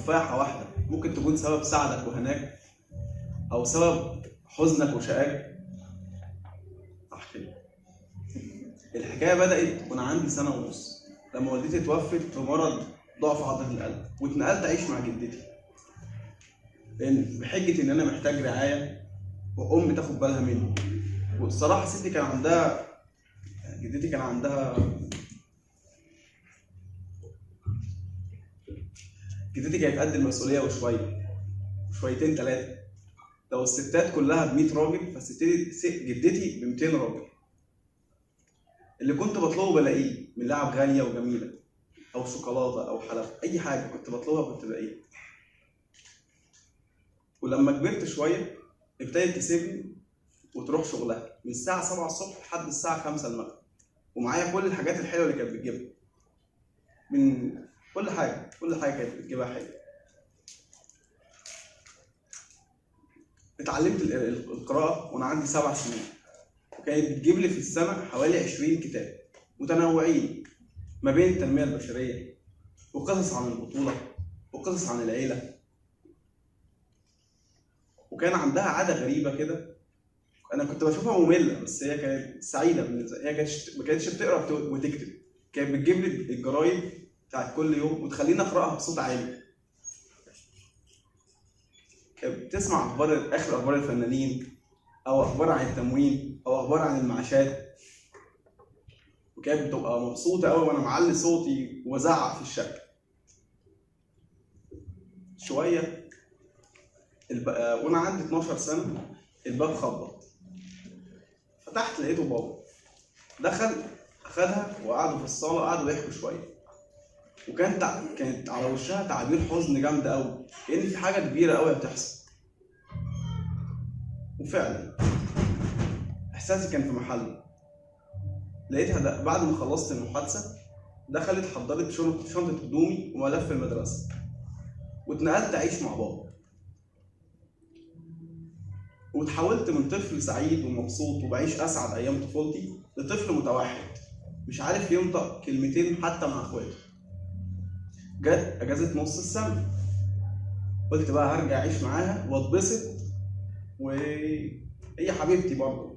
تفاحة واحدة ممكن تكون سبب سعدك وهناك أو سبب حزنك وشقاك. أحكي لك. الحكاية بدأت وأنا عندي 1.5 سنة لما والدتي توفت بمرض ضعف عضلة القلب، واتنقلت أعيش مع جدتي بحجة إن أنا محتاج رعاية وأمي تاخد بالها مني. والصراحة ستي كان عندها، جدتي كان عندها، جدتي كانت قد المسؤولية وشويتين 3. لو الستات كلها ب100 راجل جدتي ب200 راجل. اللي كنت بطلبه بلاقيه من لعب غالية وجميلة أو شوكولاتة أو حلوى، أي حاجة كنت بطلبها كنت بلاقيها. ولما كبرت شوية ابتدت تسيبني وتروح شغلها من الساعة 7 الصبح لحد الساعة 5 المغرب، ومعايا كل الحاجات الحلوة اللي كانت بتجيبها، من كل حاجة كانت بتجيبها حلوة. اتعلمت القراءة وأنا عندي 7 سنين، وكانت بتجيب لي في السنة حوالي 20 كتاب متنوعين ما بين التنمية البشرية وقصص عن البطولة وقصص عن العيلة. وكان عندها عادة غريبة كده، أنا كنت بشوفها مملة بس هي كانت سعيدة بالنسبة لي. هي ما كانتش بتقرا وتكتب، كانت بتجيب لي الجرايد بتاعت كل يوم وتخليني أقرأها بصوت عالي. كانت بتسمع آخر أخبار الفنانين أو أخبار عن التموين أو أخبار عن المعاشات، وكانت بتبقى مبسوطة أوي وأنا معلي صوتي وبزعق في الشقة. شوية وأنا عندي 12 سنة الباب خبط، فتحت لقيته بابا. دخل أخدها وقعدوا في الصالة، قعدوا يحكوا شوية، وكانت على وشها تعابير حزن جامدة أوي كأن في حاجة كبيرة أوي هتحصل. وفعلا إحساسي كان في محله. لقيتها بعد ما خلصت المحادثة دخلت حضرت شنطة هدومي وملف المدرسة، واتنقلت أعيش مع بابا. وتحولت من طفل سعيد ومبسوط وبعيش أسعد أيام طفولتي لطفل متوحد مش عارف ينطق كلمتين حتى مع إخواته. جت أجازة نص السنة، قلت بقى هرجع أعيش معاها واتبسط، وهي حبيبتي برضه.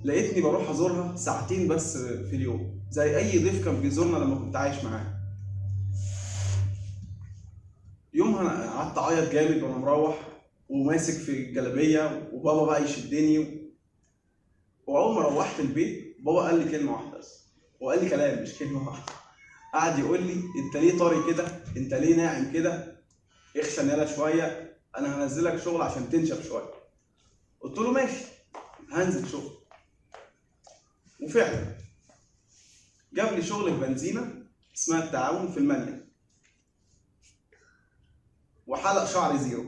لقيتني بروح أزورها 2 ساعات بس في اليوم زي أي ضيف كان بيزورنا لما كنت عايش معاه. يومها أنا قعدت أعيط جامد وأنا مروح وماسك في الجلابية، وبابا بقى يشدني. وأول ما روحت البيت بابا قال لي كلمة واحدة بس، وقال لي كلام مش كلمة واحدة. قعد يقول لي أنت ليه طري كده؟ أنت ليه ناعم كده؟ اخشن يلا شوية، أنا هنزلك شغل عشان تنشف شوية. قلت له ماشي هنزل شغل. وفعلا جاب لي شغل في بنزينة اسمها التعاون في المنيا، وحلق شعري زيرو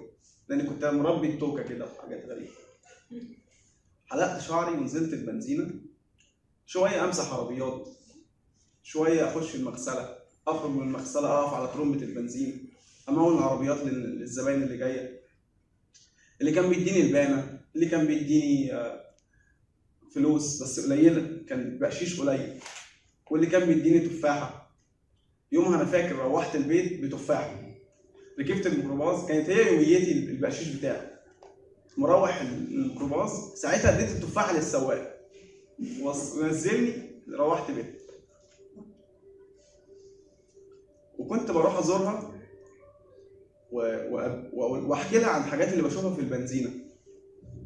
لأني كنت مربي التوكة كده وحاجات غريبة. حلقت شعري ونزلت البنزينة، شوية أمسح عربيات، شوية أخش المغسلة، أخرج من المغسلة أقف على ترمبة البنزين أمول العربيات للزباين اللي جاية، اللي كان بيديني البانة، اللي كان بيديني فلوس بس قليلة، كان بقشيش قليل، واللي كان بيديني تفاحة. يومها أنا فاكر روحت البيت بتفاحة. ركبت الميكروباص، كانت هي يوميتي البقشيش بتاعي. مروح الميكروباص ساعتها اديت التفاحة للسواق ونزلني، روحت بيت. وكنت بروح ازورها واحكي لها عن الحاجات اللي بشوفها في البنزينة،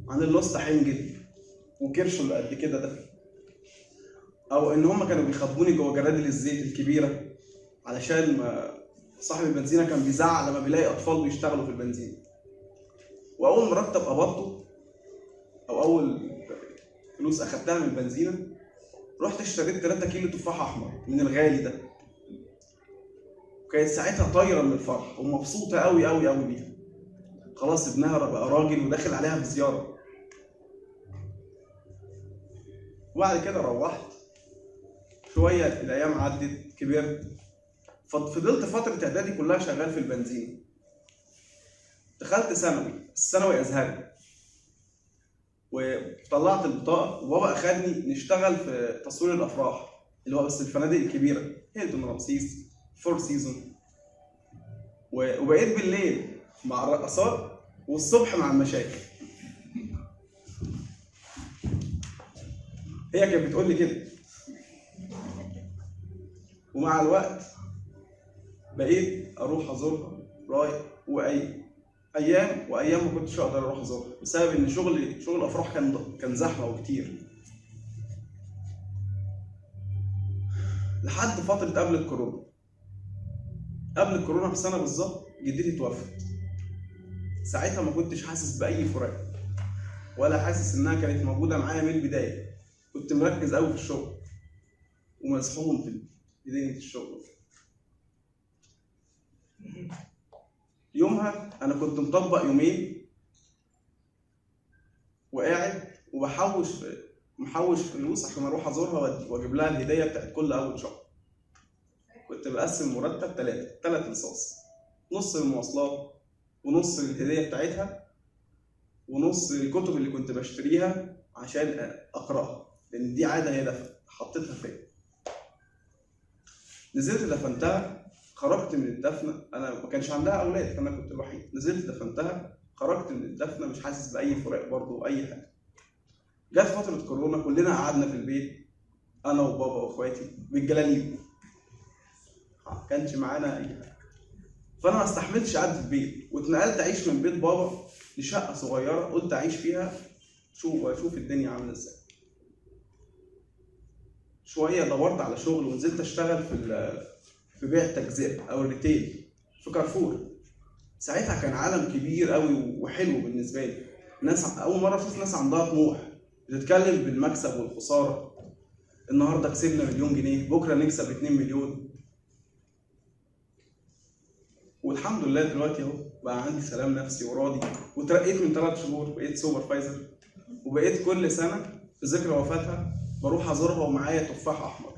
عن اللوسته حنجل وكرشه اللي قد كده ده، او ان هم كانوا بيخبوني جوه جرادل الزيت الكبيره علشان صاحب البنزينه كان بيزعق لما بيلاقي اطفال بيشتغلوا في البنزينه. واول مرتب قبضته او اول فلوس اخدتها من البنزينه رحت اشتريت 3 كيلو تفاح احمر من الغالي ده، وكانت ساعتها طايره من الفرح ومبسوطه قوي قوي قوي بيها. خلاص ابنها بقى راجل وداخل عليها بزياره. وبعد كده روحت شويه، الايام عدت، كبرت، فضلت فتره اعدادي كلها شغال في البنزينه. دخلت ثانوي، الثانوي ازهري، وطلعت البطاقه وبابا اخدني نشتغل في تصوير الافراح اللي هو بس الفنادق الكبيره، هيلتون، رمسيس، فور سيزون. وبقيت بالليل مع الرقصات والصبح مع المشاكل. هي كانت بتقول لي كده. ومع الوقت بقيت اروح ازورها رايح، وايام ما كنتش اقدر اروح ازورها بسبب ان شغل افراح كان زحمه وكتير. لحد فتره قبل الكورونا بسنه بالظبط جدتي توفت. ساعتها ما كنتش حاسس باي فراق ولا حاسس انها كانت موجوده معايا من البدايه. كنت مركز قوي في الشغل ومسحوم في دنيا الشغل. يومها انا كنت مطبق يومين وقاعد محوش فلوس عشان اروح ازورها واجيب لها الهديه بتاعت كل اول شهر. كنت بقسم مرتب ثلاث نصاص، نص للمواصلات ونص للهديه بتاعتها ونص للكتب اللي كنت بشتريها عشان اقراها، لان دي عاده هي حطيتها فيا. نزلت دفنتها، خرجت من الدفنه. انا ما كانش عندها اولاد فانا كنت الوحيد. نزلت دفنتها، خرجت من الدفنه مش حاسس باي فراق برضه واي حاجه. جت فتره كورونا كلنا قعدنا في البيت، انا وبابا واخواتي بالجلاليب، ما كانش معانا اي حاجه. فانا ما استحملتش قعده البيت واتنقلت اعيش من بيت بابا لشقه صغيره قلت اعيش فيها اشوف الدنيا عامله ازاي. شويه دورت على شغل ونزلت اشتغل في بيع التجزئه او الريتيل في كارفور. ساعتها كان عالم كبير قوي وحلو بالنسبه لي. ناس اول مره اشوف ناس عندها طموح بتتكلم بالمكسب والخساره. النهارده كسبنا مليون جنيه، بكره نكسب 2 مليون. والحمد لله دلوقتي اهو بقى عندي سلام نفسي وراضي، وترقيت من 3 شهور بقيت سوبرفايزر، وبقيت كل سنه في ذكرى وفاتها بروح ازورها ومعايا تفاح احمر.